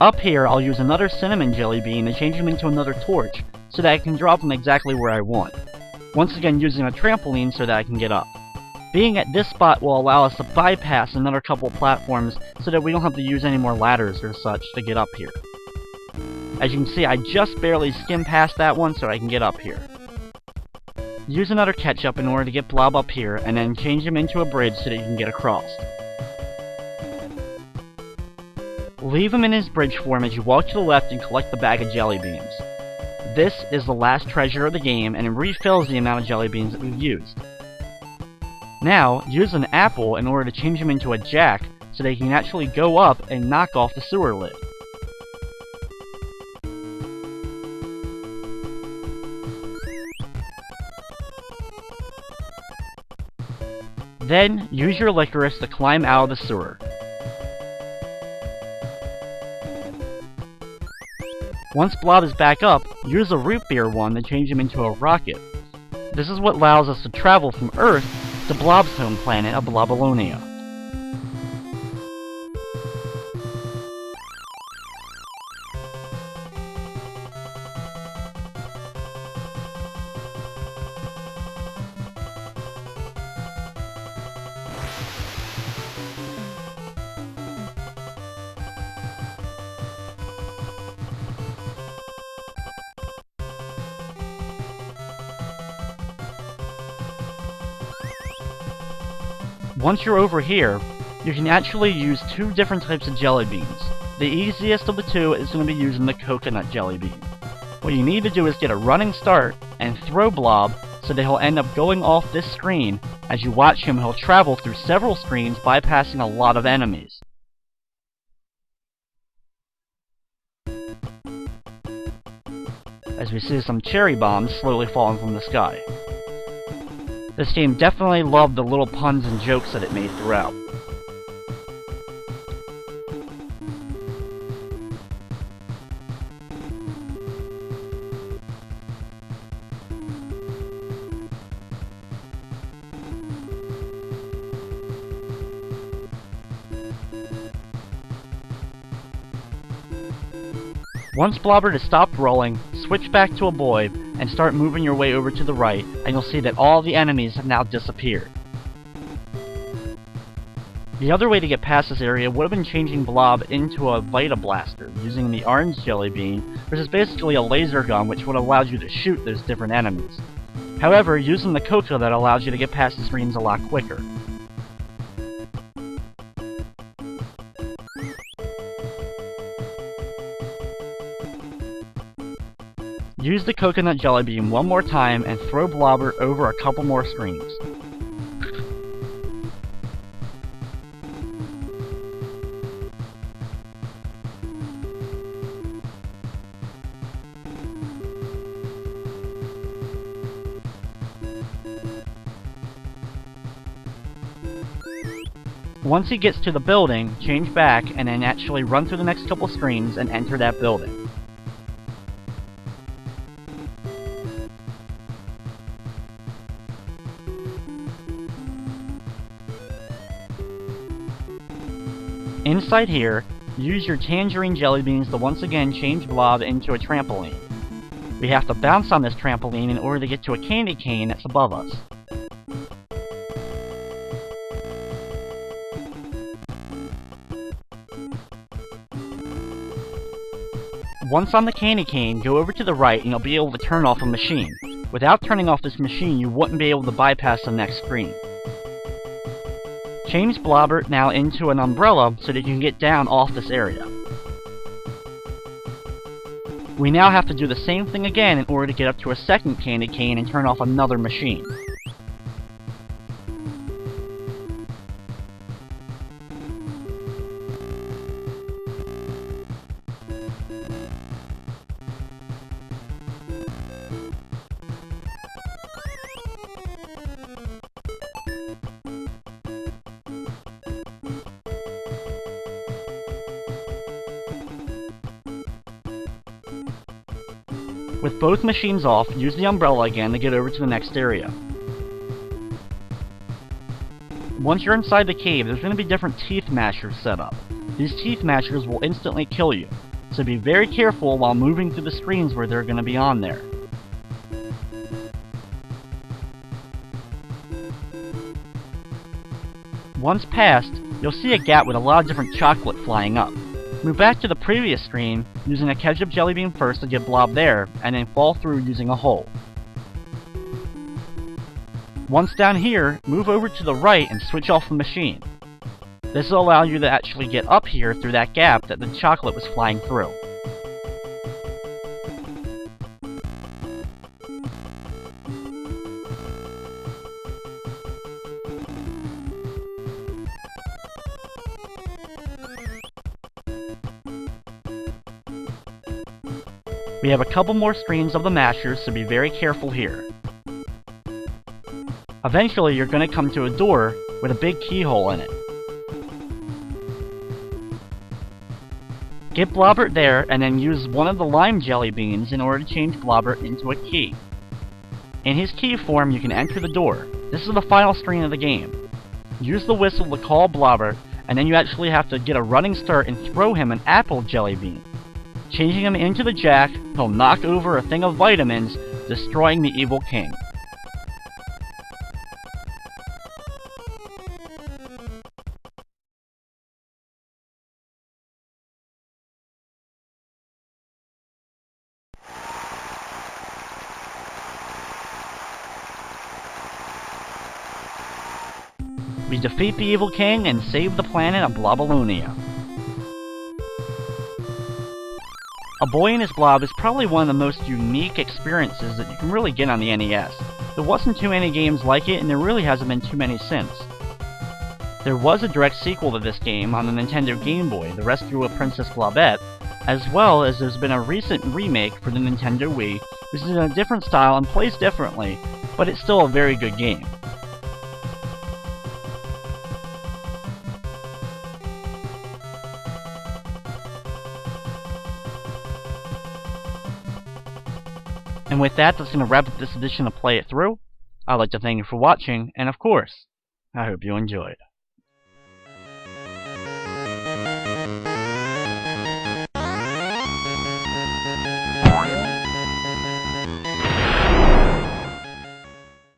Up here, I'll use another cinnamon Jellybean to change him into another torch, so that I can drop him exactly where I want. Once again using a trampoline so that I can get up. Being at this spot will allow us to bypass another couple platforms so that we don't have to use any more ladders or such to get up here. As you can see, I just barely skimmed past that one so I can get up here. Use another ketchup in order to get Blob up here, and then change him into a bridge so that you can get across. Leave him in his bridge form as you walk to the left and collect the bag of jelly beans. This is the last treasure of the game, and it refills the amount of jelly beans that we've used. Now, use an apple in order to change him into a jack, so that he can actually go up and knock off the sewer lid. Then, use your licorice to climb out of the sewer. Once Blob is back up, use a root beer one to change him into a rocket. This is what allows us to travel from Earth to Blob's home planet of Blobolonia. Once you're over here, you can actually use two different types of jelly beans. The easiest of the two is going to be using the coconut jelly bean. What you need to do is get a running start and throw Blob so that he'll end up going off this screen. As you watch him, he'll travel through several screens, bypassing a lot of enemies. As we see some cherry bombs slowly falling from the sky. This game definitely loved the little puns and jokes that it made throughout. Once Blobert has stopped rolling, switch back to a boy and start moving your way over to the right, and you'll see that all the enemies have now disappeared. The other way to get past this area would have been changing Blob into a Vita Blaster, using the orange jelly bean, which is basically a laser gun which would have allowed you to shoot those different enemies. However, using the coconut allows you to get past the screens a lot quicker. Use the coconut jelly bean one more time and throw Blobert over a couple more screens. Once he gets to the building, change back and then actually run through the next couple screens and enter that building. Inside here, use your tangerine jelly beans to once again change Blob into a trampoline. We have to bounce on this trampoline in order to get to a candy cane that's above us. Once on the candy cane, go over to the right and you'll be able to turn off a machine. Without turning off this machine, you wouldn't be able to bypass the next screen. Change Blobert now into an umbrella so that you can get down off this area. We now have to do the same thing again in order to get up to a second candy cane and turn off another machine. With both machines off, use the umbrella again to get over to the next area. Once you're inside the cave, there's going to be different teeth mashers set up. These teeth mashers will instantly kill you, so be very careful while moving through the screens where they're going to be on there. Once past, you'll see a gap with a lot of different chocolate flying up. Move back to the previous screen, using a ketchup jellybean first to get Blob there, and then fall through using a hole. Once down here, move over to the right and switch off the machine. This will allow you to actually get up here through that gap that the chocolate was flying through. We have a couple more screens of the mashers, so be very careful here. Eventually, you're going to come to a door with a big keyhole in it. Get Blobert there, and then use one of the lime jelly beans in order to change Blobert into a key. In his key form, you can enter the door. This is the final screen of the game. Use the whistle to call Blobert, and then you actually have to get a running start and throw him an apple jelly bean. Changing him into the jack, he'll knock over a thing of vitamins, destroying the evil king. We defeat the evil king and save the planet of Blobolonia. A Boy and His Blob is probably one of the most unique experiences that you can really get on the NES. There wasn't too many games like it, and there really hasn't been too many since. There was a direct sequel to this game on the Nintendo Game Boy, The Rescue of Princess Blobette, as well as there's been a recent remake for the Nintendo Wii, which is in a different style and plays differently, but it's still a very good game. And with that, that's going to wrap up this edition of Play It Through. I'd like to thank you for watching, and of course, I hope you enjoyed.